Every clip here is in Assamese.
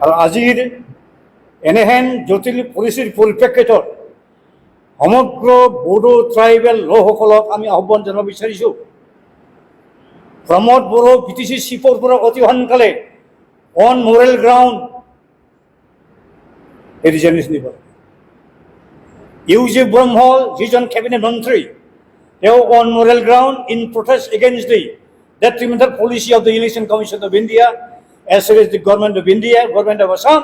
আৰু আজিৰ এনেহেন জটিল পৰিস্থিতিৰ পৰিপ্ৰেক্ষিতত সমগ্ৰ বড়ো ট্ৰাইবেল লোকসকলক আমি আহ্বান জনাব বিচাৰিছোঁ, প্ৰমোদ বড়ো BTC চিফৰ পৰা অতি সোনকালে অন মৰেল গ্ৰাউণ্ড ৰিজাইনেশ্যন দিব। ইউজি ব্ৰহ্ম যিজন কেবিনেট মন্ত্ৰী, তেওঁ on Morrell ground in protest against the detrimental policy of the Election Commission of India as well as the Government of India, Government of Assam,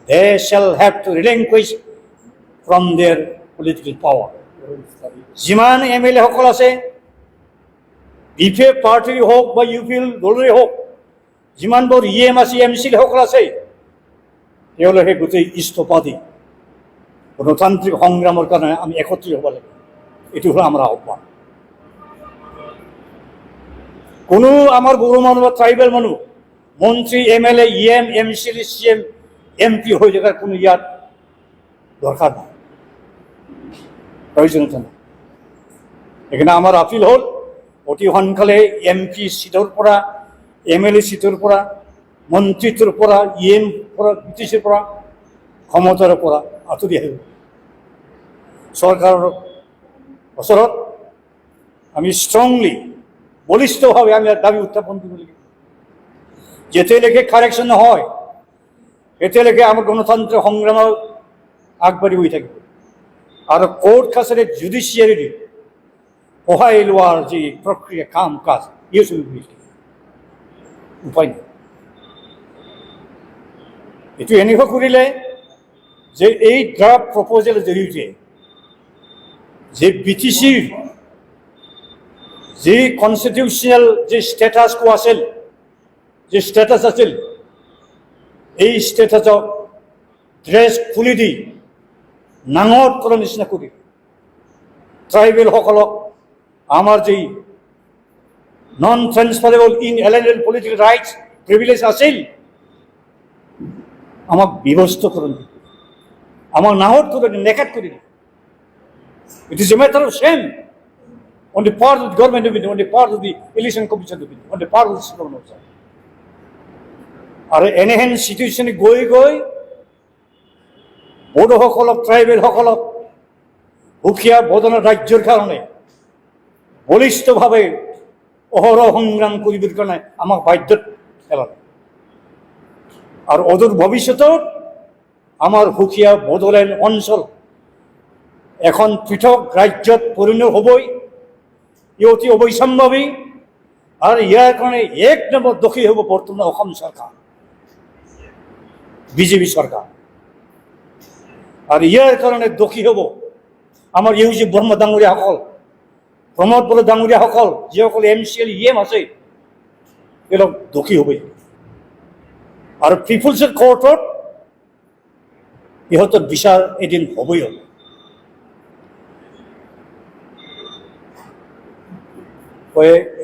they shall have to relinquish from their political power. যিমান MLA সকল আছে, BPF পাৰ্টিৰ হওক বা UPL দলৰে হওক, যিমানবোৰ EM আছে, MCL সকল আছে, তেওঁলোকে গোটেই ইস্তফা দি গণতান্ত্ৰিক সংগ্ৰামৰ কাৰণে আমি একত্ৰিত হ'ব লাগে। এইটো হ'ল আমাৰ আহ্বান। কোনো আমাৰ বড়ো মানুহ বা ট্ৰাইবেল মানুহ মন্ত্ৰী, MLA, EM, MCL, CM, MP হৈ থকাৰ কোনো ইয়াত দৰকাৰ নাই, প্ৰয়োজনীয়তা নাই। সেইকাৰণে আমাৰ আপিল হ'ল অতি সোনকালে MP চিটৰ পৰা, MLA চিটৰ পৰা, মন্ত্ৰীত্বৰ পৰা, EM পৰা, BTCৰ পৰা, ক্ষমতাৰ পৰা আঁতৰি আহিব। চৰকাৰৰ ওচৰত আমি ষ্ট্ৰংলি বলিষ্ঠভাৱে আমি দাবী উত্থাপন কৰিব লাগিব। যেতিয়ালৈকে কাৰেকশ্যন নহয়, তেতিয়ালৈকে আমাৰ গণতান্ত্ৰিক সংগ্ৰাম আগবাঢ়ি গৈ থাকিব। আৰু কোৰ্ট কাছাৰী জুডিচিয়াৰী সহায় লোৱাৰ যি প্ৰক্ৰিয়া, কাম কাজ, এই চলি গৈ থাকিব, উপায় নাই। এইটো এনেকুৱা কৰিলে যে এই ড্ৰাফ্ট প্ৰপ'জেলৰ জৰিয়তে যে BTCৰ যি কনষ্টিটিউচনেল যি ষ্টেটাছ আছিল, যি ষ্টেটাছ আছিল, এই ষ্টেটাছক ড্ৰেছ খুলি দি নাঙত কৰাৰ নিচিনা কৰি ট্ৰাইবেলসকলক আমাৰ যি non transferable inalienable political rights privilege আছিল, আমাক বিভস্ত কৰি দিয়ে, আমাক নাঙত কৰি দিয়ে, নেকেট কৰি দিয়ে। It is a matter of shame on the part of the government of India, on the part of the Election Commission of India, on the part of the government of India. আৰু এনেহেন চিটুৱেশ্যনে গৈ গৈ বড়োসকলক, ট্ৰাইবেলসকলক সুকীয়া বদনা ৰাজ্যৰ কাৰণে বলিষ্ঠভাৱে অহৰহ সংগ্ৰাম কৰিবৰ কাৰণে আমাক বাধ্যত পেলালে। আৰু অদূৰ ভৱিষ্যতত আমাৰ সুকীয়া বড়োলেণ্ড অঞ্চল এখন পৃথক ৰাজ্যত পৰিণত হ'বই। ই অতি অৱশ্যম্ভাৱী। আৰু ইয়াৰ কাৰণে এক নম্বৰ দোষী হ'ব বৰ্তমান অসম চৰকাৰ, বিজেপি চৰকাৰ। আৰু ইয়াৰ কাৰণে দোষী হ'ব আমাৰ ইউজি ব্ৰহ্ম ডাঙৰীয়াসকল, প্ৰমোদ বড়ো ডাঙৰীয়াসকল, যিসকল MCL, EM আছে, তেওঁলোক দোষী হ'বই। আৰু পিপুলছৰ কোৰ্টত ইহঁতৰ বিচাৰ এদিন হ'বই হ'ব।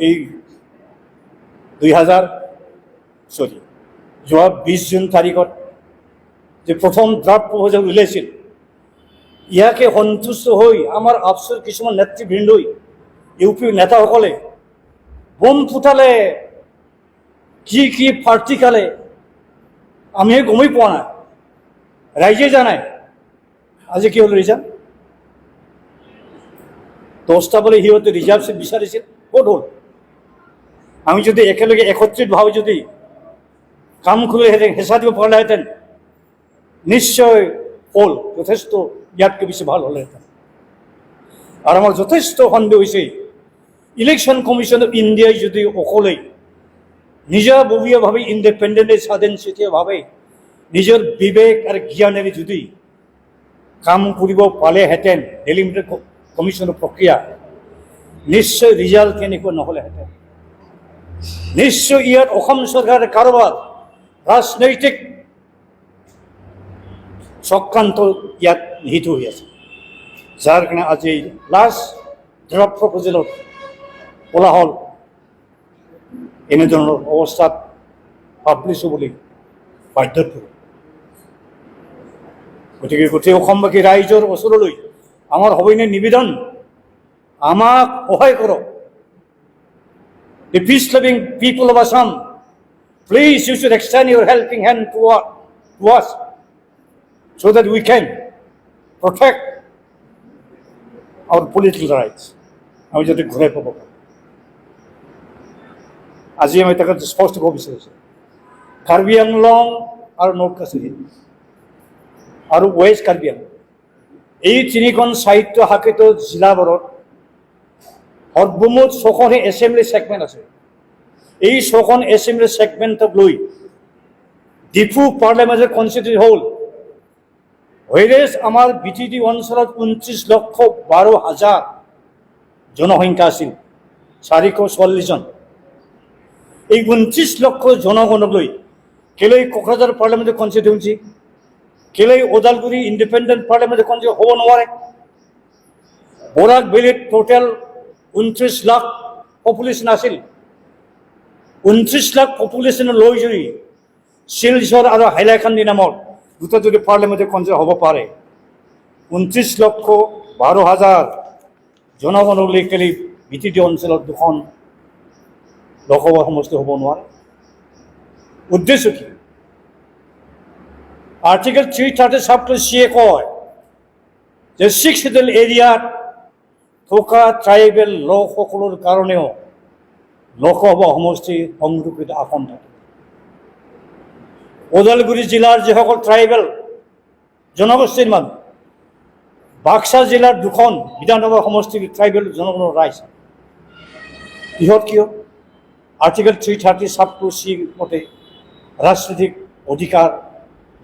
এই যোৱা 20 জুন তাৰিখত যে প্ৰথম ড্ৰাফ্ট প্ৰপ'জেল ওলাইছিল, ইয়াকে সন্তুষ্ট হৈ আমাৰ আপচৰ কিছুমান নেতৃবৃন্দই, UP নেতাসকলে বোম ফুটালে, কি পাৰ্টি খালে, আমিহে গমেই পোৱা নাই, ৰাইজে জানাই। আজি কি হ'ল ৰিজাল্ট? 10টা বোলে সিহঁতে ৰিজাৰ্ভ চিট বিচাৰিছিল, ক'ত হ'ল? আমি যদি একেলগে একত্ৰিতভাৱে যদি কাম কৰিলেহেঁতেন, হেঁচা দিব পাৰিলেহেঁতেন, নিশ্চয় হ'ল যথেষ্ট ইয়াতকৈ বেছি ভাল হ'লেহেঁতেন। আৰু আমাৰ যথেষ্ট সন্দেহ হৈছে, ইলেকশ্যন কমিশ্যন অফ ইণ্ডিয়াই যদি অকলেই নিজাববীয়াভাৱে, ইণ্ডিপেণ্ডেণ্টলি, স্বাধীনচিতীয়াভাৱে নিজৰ বিবেক আৰু জ্ঞানেৰে যদি কাম কৰিব পালেহেঁতেন ডেলিমিটেড কমিশ্যনৰ প্ৰক্ৰিয়া, নিশ্চয় ৰিজাল্ট কেনেকুৱা নহ'লেহেঁতেন। নিশ্চয় ইয়াত অসম চৰকাৰে কাৰোবাৰ ৰাজনৈতিক চক্ৰান্ত ইয়াত নিহিত হৈ আছে, যাৰ কাৰণে আজি লাষ্ট ড্ৰাফ্ট প্ৰপ'জেলত কোলাহল এনেধৰণৰ অৱস্থাত পাব্লিছ হ'বলৈ বাধ্যত পৰে। গতিকে গোটেই অসমবাসী ৰাইজৰ ওচৰলৈ আমাৰ সবিনয় নিবেদন, আমাক সহায় কৰক। The peace-loving people of Assam, please you should extend your helping hand to us so that we can protect our political rights. আমি যাতে ঘূৰাই পাব পাৰোঁ। আজি আমি তাকে স্পষ্ট ক'ব বিচাৰিছোঁ, কাৰ্বি আংলং আৰু নৰ্থ কাছাৰী আৰু ৱেষ্ট কাৰ্বি আংলং এই তিনিখন স্বায়ত্ত শাসিত জিলাবোৰত সৰ্বমুঠ 6খন এছেম্বলি ছেগমেণ্ট আছে। এই 6খন এছেম্বলি ছেগমেণ্টক লৈ ডিফু পাৰ্লিয়ামেণ্টাৰী কনষ্টিটিউচন হ'ল, whereas আমাৰ বিটিডি অঞ্চলত 29,12,000 জনসংখ্যা আছিল, 444 জন। এই 29 লক্ষ জনগণক লৈ কেলৈ কোকৰাঝাৰ পাৰ্লিয়ামেণ্টাৰী কনষ্টিটিউঞ্চি, কেলৈ ওদালগুৰি ইণ্ডিপেণ্ডেণ্ট পাৰ্লিয়ামেণ্টাৰী কনষ্টিটিউঞ্চি হ'ব নোৱাৰে? বৰাক ভেলীত টোটেল 29 লাখ পপুলেশ্যন আছিল। 29 লাখ পপুলেশ্যন লৈ যদি শিলচৰ আৰু হাইলাকান্দি নামৰ দুটা যদি পাৰ্লিয়ামেণ্টাৰী কনষ্টিটিউঞ্চি হ'ব পাৰে, 29,12,000 জনগণক লৈ কেলৈ বিটিডি অঞ্চলত 2খন লোকসভা সমষ্টি হ'ব নোৱাৰে? উদ্দেশ্য কি? আৰ্টিকেল 337(c) কয় যে 6 শিডিউল এৰিয়াত থকা ট্ৰাইবেল লোকসকলৰ কাৰণেও লোকসভা সমষ্টি সংৰক্ষিত আসন থাকে। ওদালগুৰি জিলাৰ যিসকল ট্ৰাইবেল জনগোষ্ঠীৰ মানুহ, বাক্সা জিলাৰ 2খন বিধানসভা সমষ্টিৰ ট্ৰাইবেল জনগণৰ ৰাইজ, কিহত কিয়? আৰ্টিকেল 337(c) মতে ৰাজনৈতিক অধিকাৰ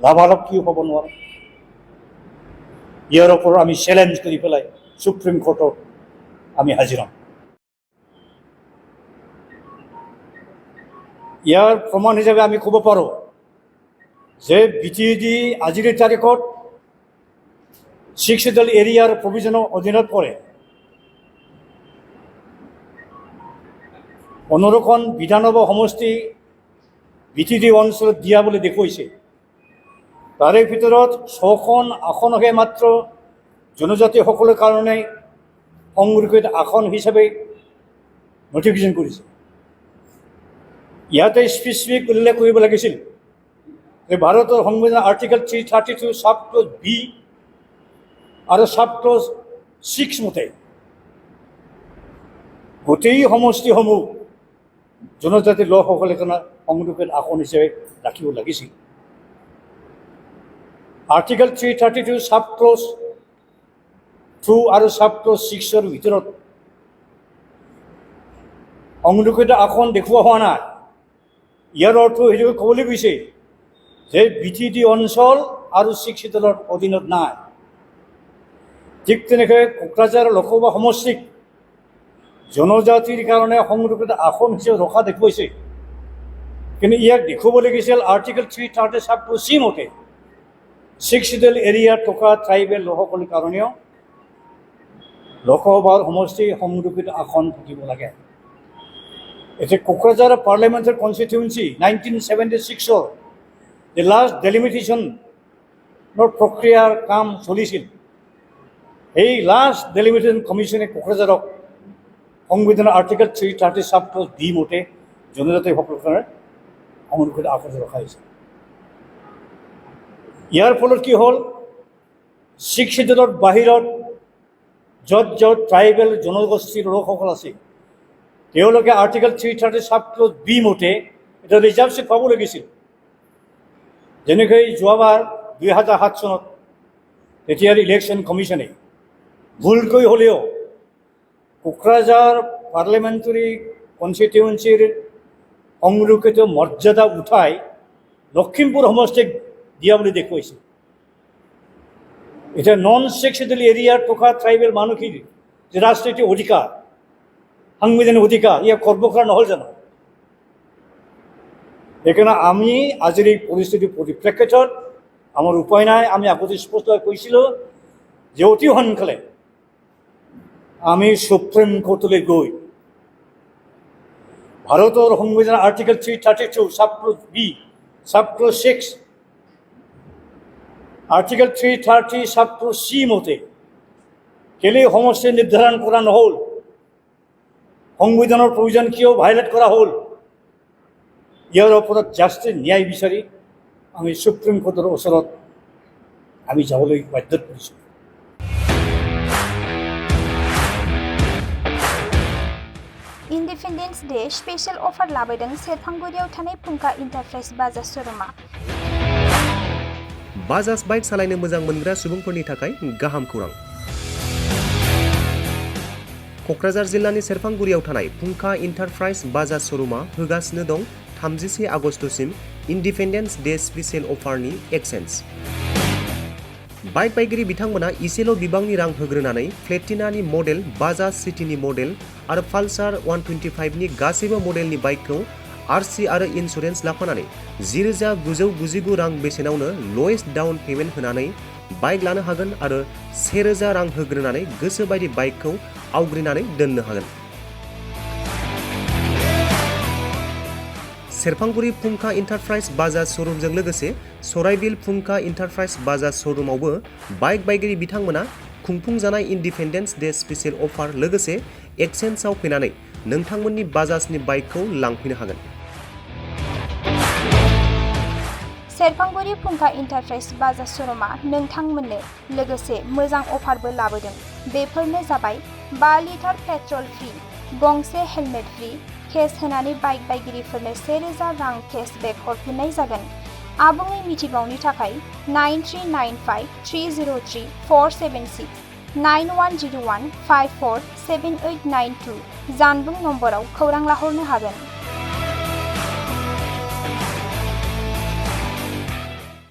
লাভালাভ কিয় হ'ব নোৱাৰে? ইয়াৰ ওপৰত আমি চেলেঞ্জ কৰি পেলাই সুপ্ৰিম কোৰ্টত আমি হাজিৰ হ'ম। ইয়াৰ প্ৰমাণ হিচাপে আমি ক'ব পাৰোঁ যে বিটিডি আজিৰ তাৰিখত 6 শিডিউল এৰিয়াৰ প্ৰভিজনৰ অধীনত পৰে 15খন বিধানসভা সমষ্টি বিটিডি অঞ্চলত দিয়া বুলি দেখুৱাইছে। তাৰে ভিতৰত 6খন আসনহে মাত্ৰ জনজাতিসকলৰ কাৰণে সংৰক্ষিত আসন হিচাপে নটিফিকেশ্যন কৰিছে। ইয়াতে স্পেচিফিক উল্লেখ কৰিব লাগিছিল যে ভাৰতৰ সংবিধানৰ আৰ্টিকেল 332 সাব-ক্লজ বি আৰু সাব-ক্লজ 6 মতে গোটেই সমষ্টিসমূহ জনজাতিৰ লোকসকলে কাৰণে সংৰক্ষিত আসন হিচাপে ৰাখিব লাগিছিল। আৰ্টিকেল 332 সাব-ক্লজ 2 আৰু সাব-ক্লজ 6ৰ ভিতৰত সংৰক্ষিত আসন দেখুওৱা হোৱা নাই। ইয়াৰ অৰ্থ সেইটো ক'বলৈ গৈছে যে বিটিডি অঞ্চল আৰু 6 শিডিউলৰ অধীনত নাই। ঠিক তেনেকৈ কোকৰাঝাৰ লোকসভা সমষ্টিক জনজাতিৰ কাৰণে সংৰক্ষিত আসন হিচাপে ৰখা দেখুৱাইছে, কিন্তু ইয়াক দেখুৱাব লাগিছিল আৰ্টিকেল 337(c) মতে 6 শিডিউল এৰিয়াত থকা ট্ৰাইবেল লোকসকলৰ কাৰণেও লোকসভাৰ সমষ্টি সংৰক্ষিত আসন থাকিব লাগে। এতিয়া কোকৰাঝাৰ পাৰ্লিয়ামেণ্টাৰী কনষ্টিটিউঞ্চি 1976-ৰ যে লাষ্ট ডেলিমিটেশ্যনৰ প্ৰক্ৰিয়াৰ কাম চলিছিল, এই লাষ্ট ডেলিমিটেশ্যন কমিশ্যনে কোকৰাঝাৰক সংবিধানৰ আৰ্টিকেল 330 সাব-ক্লজ বি মতে জনজাতিসকলৰ কাৰণে সংৰক্ষিত আসন ৰখা হৈছে। ইয়াৰ ফলত কি হ'ল, 6 শিডিউলৰ বাহিৰত য'ত য'ত ট্ৰাইবেল জনগোষ্ঠীৰ লোকসকল আছে তেওঁলোকে আৰ্টিকেল 330 সাব-ক্লজ বি মতে এটা ৰিজাৰ্ভ চিট পাব লাগিছিল। যেনেকৈ যোৱাবাৰ 2007 চনত তেতিয়াৰ ইলেকশ্যন কমিশ্যনে ভুলকৈ হ'লেও কোকৰাঝাৰ পাৰ্লিয়ামেণ্টাৰী কনষ্টিটিউঞ্চিৰ সংৰক্ষিত মৰ্যাদা উঠাই লখিমপুৰ সমষ্টিক দিয়া বুলি দেখুৱাইছে। এতিয়া নন 6 শিডিউল এৰিয়াত থকা ট্ৰাইবেল মানুহখিনিৰ যে ৰাজনৈতিক অধিকাৰ, সাংবিধানিক অধিকাৰ, ইয়াক কৰিব পৰা নহ'ল জানো? সেইকাৰণে আমি আজিৰ এই পৰিস্থিতিৰ পৰিপ্ৰেক্ষিতত আমাৰ উপায় নাই। আমি আগতে স্পষ্টভাৱে কৈছিলোঁ যে অতি সোনকালে আমি সুপ্ৰিম কোৰ্টলৈ গৈ ভাৰতৰ সংবিধানৰ article 332 subclause B, subclause 6, article 330 subclause C মতে কেলৈ সমষ্টি নিৰ্ধাৰণ কৰা নহ'ল, সংবিধানৰ প্ৰয়োজন কিয় ভাইলেট কৰা হ'ল, ইয়াৰ ওপৰত জাষ্টিছ ন্যায় বিচাৰি আমি সুপ্ৰিম কোৰ্টৰ ওচৰত আমি যাবলৈ বাধ্য কৰিছোঁ। इन्डिपेन्डेन्स डे स्पेशल अफार लाबोदों सेरफांगुरियाव थानाय फुंखा इन्टारप्राइज बाजाज श'रुमा। बाजाज बाइक सालायनो मोजां मोनग्रा सुबुंफोरनि थाखाय गाहाम खौरां। क'क्राझार जिल्लानि सेरफांगुरियाव थानाय फुंखा इन्टारप्राइज बाजाज श'रुमा होगासिनो दं 31 आगस्तसिम इन्डिपेन्डेन्स डे स्पेशल अफारनि एक्सेन्ज। बाइक बायगिरि बिथांमोना इसेल' बिबांनि रां होग्रोनानै प्लेटिनानि मडेल, बाजाज सिटीनि मडेल आरो पालसार 125 नि गासैबो मडेलनि बाइकखौ आरसि आरो इन्सुरेन्स लाफानानै 10,999 रां बेसेनावनो ल'एस्ट डाउन पेमेन्ट होनानै बाइक लानो हागोन आरो 1,000 रां होग्रोनानै गोसोबायदि बाइकखौ आवग्रिनानै दोननो हागोन। सेरफांगुरि फुंखा इन्टारप्राइज बाजाज श'रुमजों लोगोसे सराइबिल फुंखा इन्टारप्राइज बाजाज श'रुमावबो बाइक बायगिरि बिथांमोना खुंफुंजानाय इन्डिपेन्डेन्स डे स्पेशल अफार लोगोसे एक्सेन्जआव फैनानै नोंथांमोननि बाजाजनि बाइकखौ लांफैनो हागोन। सेरफांगुरि फुंखा इन्टारप्राइज बाजाज श'रुमा नोंथांमोननो लोगोसे मोजां अफारबो लाबोदों। बेफोरनो जाबाय 5 लिटार पेट्रल फ्रि, गंसे हेलमेट फ्रि, केस होनानै बाइक बायगिरिफोरनो 1,000 रां केशबेक हरफिननाय जागोन। आबुङै मिथिबावनो थाखाय 9395-303-476 9101-547892 जानबुं नम्बराव खौरां लाहरनो हागोन।